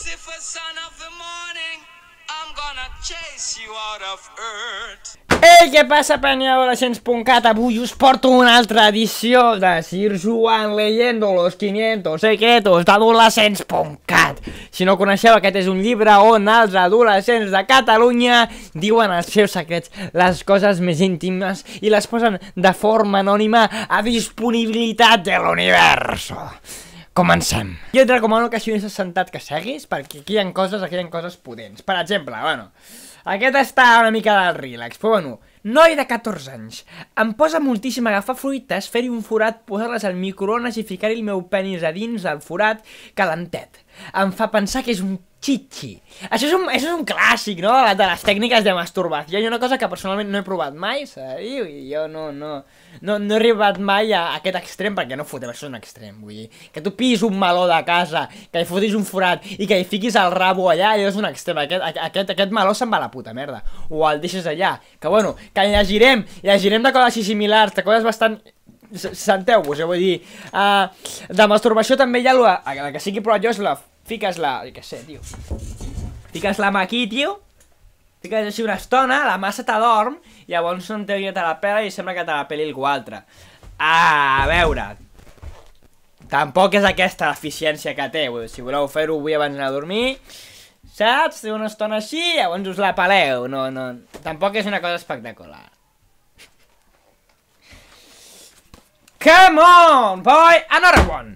Lucifer, son of the morning, I'm gonna chase you out of earth. Ei, què passa, penya adolescents.cat? Avui us porto una altra edició de Sir Juan leyendo los 500 secretos d'adolescents.cat. Si no coneixeu, aquest és un llibre on els adolescents de Catalunya diuen els seus secrets, les coses més íntimes, i les posen de forma anònima a disponibilitat de l'universo. Comencem. Jo et recomano que si no estàs sentat que seguis, perquè aquí hi ha coses potents. Per exemple, bueno, aquest està una mica del relax, però bueno, noi de 14 anys. Em posa moltíssim agafar fruites, fer-hi un forat, posar-les al microones i ficar-hi el meu penis a dins del forat calentet. Em fa pensar que és un xitxi. Això és un clàssic, no?, de les tècniques de masturbació. I una cosa que personalment no he provat mai, saps? I jo no he arribat mai a aquest extrem, perquè no fotem, això és un extrem, vull dir. Que tu pillis un meló de casa, que hi fotis un forat i que hi fiquis el rabo allà, allò és un extrem. Aquest meló se'n va a la puta merda. O el deixes allà. Que bueno, que llegirem de coses així similars, de coses bastant... Senteu-vos, vull dir, de masturbació també hi ha la que sí que he provat jo és la, fiques la, què sé, tio, fiques la mà aquí, tio, fiques així una estona, la mà se t'adorm, i llavors en teoria te la pela i sembla que te la peli algú altre. A veure, tampoc és aquesta l'eficiència que té, si voleu fer-ho avui abans d'anar a dormir, saps, té una estona així, llavors us la peleu, no, tampoc és una cosa espectacular. Come on, boy! Another one!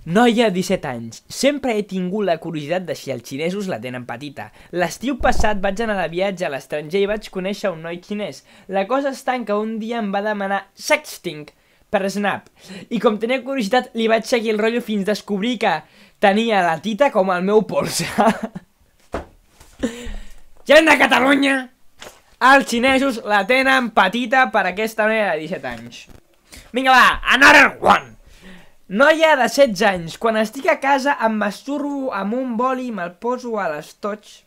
Noia, 17 anys. Sempre he tingut la curiositat de si els xinesos la tenen petita. L'estiu passat vaig anar de viatge a l'estranger i vaig conèixer un noi xinès. La cosa està en que un dia em va demanar sexting per Snap. I com tenia curiositat, li vaig seguir el rotllo fins descobrir que tenia la tita com el meu polze. Gent de Catalunya! Els xinesos la tenen petita per aquesta noia de 17 anys. Vinga, va, another one! Noia de 16 anys. Quan estic a casa em masturbo amb un boli i me'l poso a l'estoig.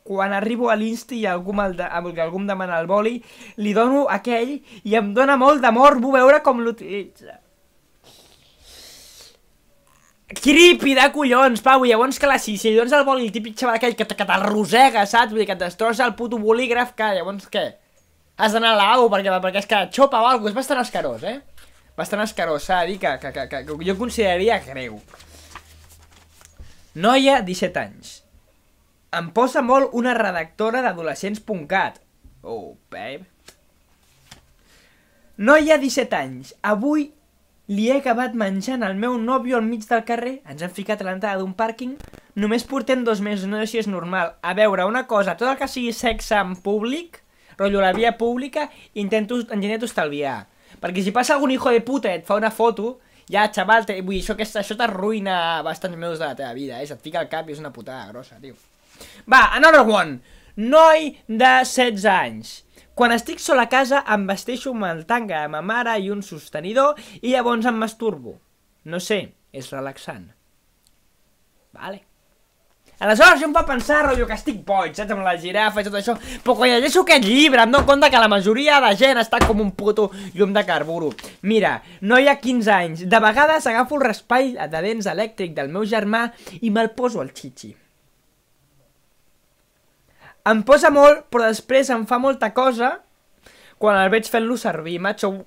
Quan arribo a l'Insta i algú em demana el boli, li dono aquell i em dóna molt de morbo veure com l'utilitza. Creepy de collons, Pau. Llavors, clar, si li dones el boli el típic xaval aquell que te'l rosega, saps? Vull dir, que et destrossa el puto bolígraf, que llavors què? Has d'anar a l'au perquè és que et xopa o alguna cosa. És bastant escarós, bastant escarós, s'ha de dir que jo consideraria greu. Noia, 17 anys. Em posa molt una redactora d'adolescents.cat. Oh, babe. Noia, 17 anys. Avui li he acabat menjant el meu nòvio al mig del carrer. Ens hem ficat a l'entrada d'un pàrquing. Només portem 2 mesos, no sé si és normal. A veure, una cosa, tot el que sigui sexe en públic, rotllo la via pública, intento estalviar. Perquè si passa algun hijo de puta i et fa una foto, ja, xaval, vull dir, això t'arruïna bastants mesos de la teva vida, se't fica al cap i és una putada grossa, tio. Va, another one. Noi de 16 anys. Quan estic sol a casa em vesteixo amb el tanga de ma mare i un sostenidor i llavors em masturbo. No sé, és relaxant. Vale. Aleshores jo em fa pensar, rotllo, que estic boig, saps, amb la girafa i tot això, però quan llegeixo aquest llibre em dono compte que la majoria de gent està com un puto llum de carburo. Mira, noia, 15 anys, de vegades agafo el raspall de dents elèctric del meu germà i me'l poso al xitxi. Em posa molt, però després em fa molta cosa quan el veig fent-lo servir, macho.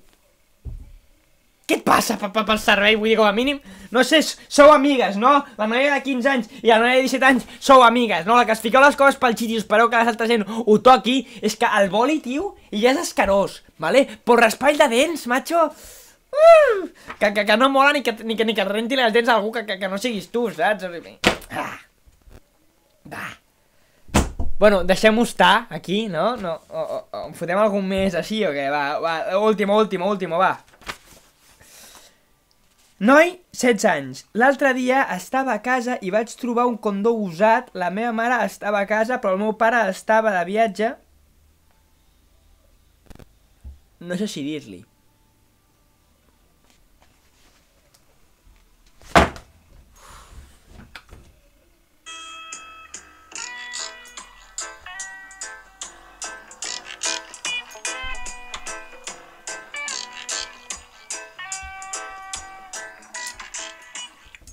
Què et passa pel servei? Vull dir, com a mínim, no sé, sou amigues, no? La noia de 15 anys i la noia de 17 anys sou amigues, no? La que es fiqueu les coses pel xitxi i espereu que l'altra gent ho toqui, és que el boli, tio, ja és escarós, vale? Però raspall de dents, macho, que no mola ni que renti les dents a algú que no siguis tu, saps? Bueno, deixem-ho estar, aquí, no? Fotem algun més així o què? Va, última, va. Noi, 16 anys. L'altre dia estava a casa i vaig trobar un condó usat. La meva mare estava a casa, però el meu pare estava de viatge. No sé si dir-li.